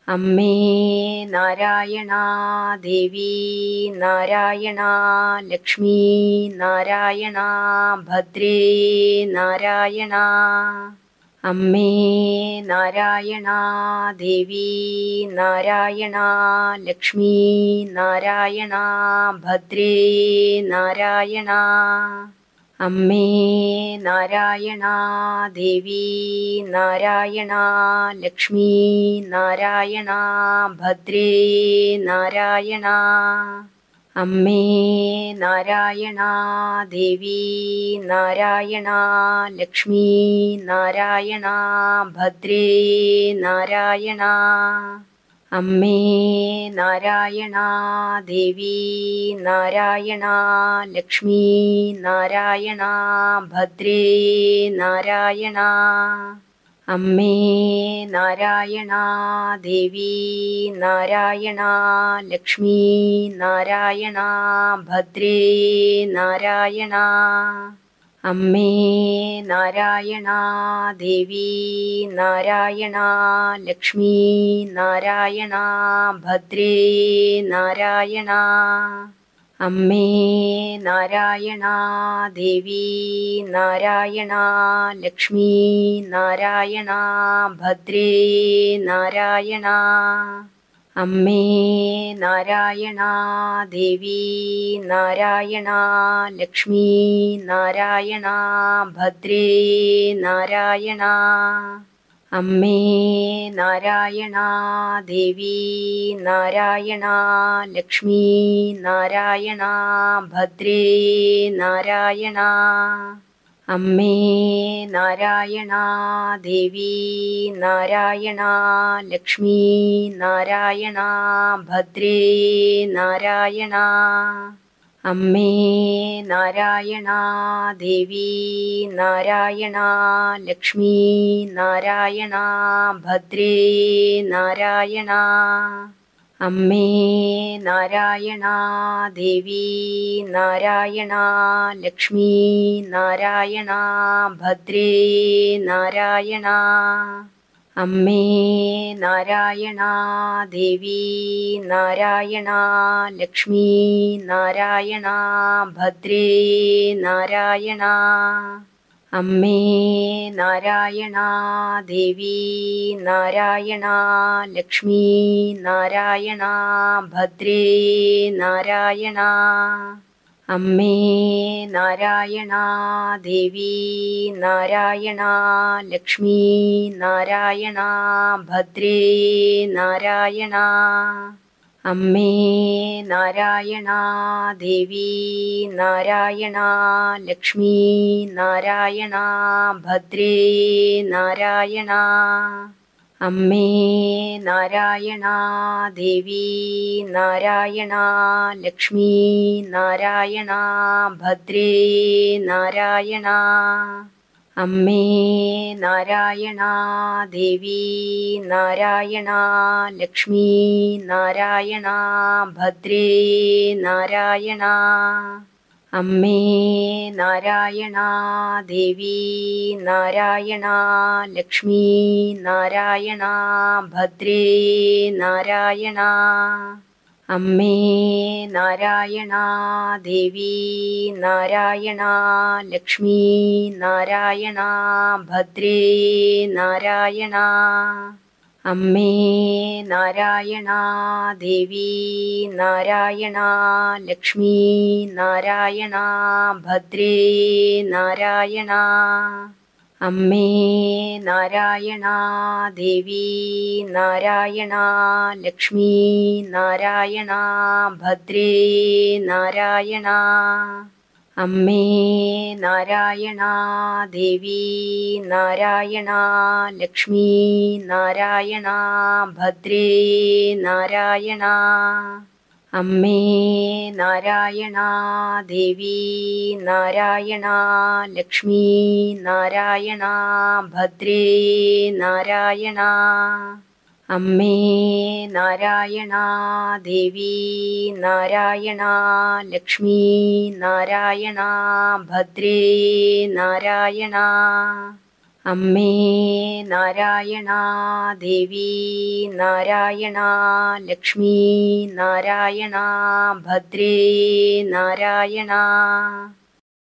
അമ്മേ നാരായണ, ദേവി നാരായണ, ലക്ഷ്മി നാരായണ, ഭദ്രേ നാരായണ. അമ്മേ നാരായണ, ദേവി നാരായണ, ലക്ഷ്മി നാരായണ, ഭദ്രേ നാരായണ. അമ്മേ നാരായണ, ദേവി നാരായണ, ലക്ഷ്മി നാരായണ, ഭദ്രേ നാരായണ. അമ്മേ നാരായണ, ദേവി നാരായണ, ലക്ഷ്മി നാരായണ, ഭദ്രേ നാരായണ. അമ്മേ നാരായണ, ദേവി നാരായണ, ലക്ഷ്മി നാരായണ, ഭദ്രേ നാരായണ. അമ്മേ നാരായണ, ദേവി നാരായണ, ലക്ഷ്മി നാരായണ, ഭദ്രേ നാരായണ. അമ്മേ നാരായണ, ദേവി നാരായണ, ലക്ഷ്മി നാരായണ, ഭദ്രേ നാരായണ. അമ്മേ നാരായണ, ദേവി നാരായണ, ലക്ഷ്മി നാരായണ, ഭദ്രേ നാരായണ. അമ്മേ നാരായണ, ദേവി നാരായണ, ലക്ഷ്മി നാരായണ, ഭദ്രേ നാരായണ. അമ്മേ നാരായണ, ദേവി നാരായണ, ലക്ഷ്മി നാരായണ, ഭദ്രേ നാരായണ. അമ്മേ നാരായണ, ദേവി നാരായണ, ലക്ഷ്മി നാരായണ, ഭദ്രേ നാരായണ. അമ്മേ നാരായണ, ദേവി നാരായണ, ലക്ഷ്മി നാരായണ, ഭദ്രേ നാരായണ. അമ്മേ നാരായണ, ദേവി നാരായണ, ലക്ഷ്മി നാരായണ, ഭദ്രേ നാരായണ. അമ്മേ നാരായണ, ദേവി നാരായണ, ലക്ഷ്മി നാരായണ, ഭദ്രേ നാരായണ. അമ്മേ നാരായണ, ദേവി നാരായണ, ലക്ഷ്മി നാരായണ, ഭദ്രേ നാരായണ. അമ്മേ നാരായണ, ദേവി നാരായണ, ലക്ഷ്മി നാരായണ, ഭദ്രേ നാരായണ. അമ്മേ നാരായണ, ദേവി നാരായണ, ലക്ഷ്മി നാരായണ, ഭദ്രേ നാരായണ. അമ്മേ നാരായണ, ദേവി നാരായണ, ലക്ഷ്മി നാരായണ, ഭദ്രേ നാരായണ. അമ്മേ നാരായണ, ദേവി നാരായണ, ലക്ഷ്മി നാരായണ, ഭദ്രേ നാരായണ. അമ്മേ നാരായണ, ദേവി നാരായണ, ലക്ഷ്മി നാരായണ, ഭദ്രേ നാരായണ. അമ്മേ നാരായണ, ദേവി നാരായണ, ലക്ഷ്മി നാരായണ, ഭദ്രേ നാരായണ. അമ്മേ നാരായണ, ദേവി നാരായണ, ലക്ഷ്മി നാരായണ, ഭദ്രേ നാരായണ. അമ്മേ നാരായണ, ദേവി നാരായണ, ലക്ഷ്മി നാരായണ, ഭദ്രേ നാരായണ. അമ്മേ നാരായണ, ദേവി നാരായണ, ലക്ഷ്മി നാരായണ, ഭദ്രേ നാരായണ. അമ്മേ നാരായണ, ദേവി നാരായണ, ലക്ഷ്മി നാരായണ, ഭദ്രേ നാരായണ. അമ്മേ നാരായണ, ദേവി നാരായണ, ലക്ഷ്മി നാരായണ, ഭദ്രേ നാരായണ. അമ്മേ നാരായണ, ദേവി നാരായണ, ലക്ഷ്മി നാരായണ, ഭദ്രേ നാരായണ.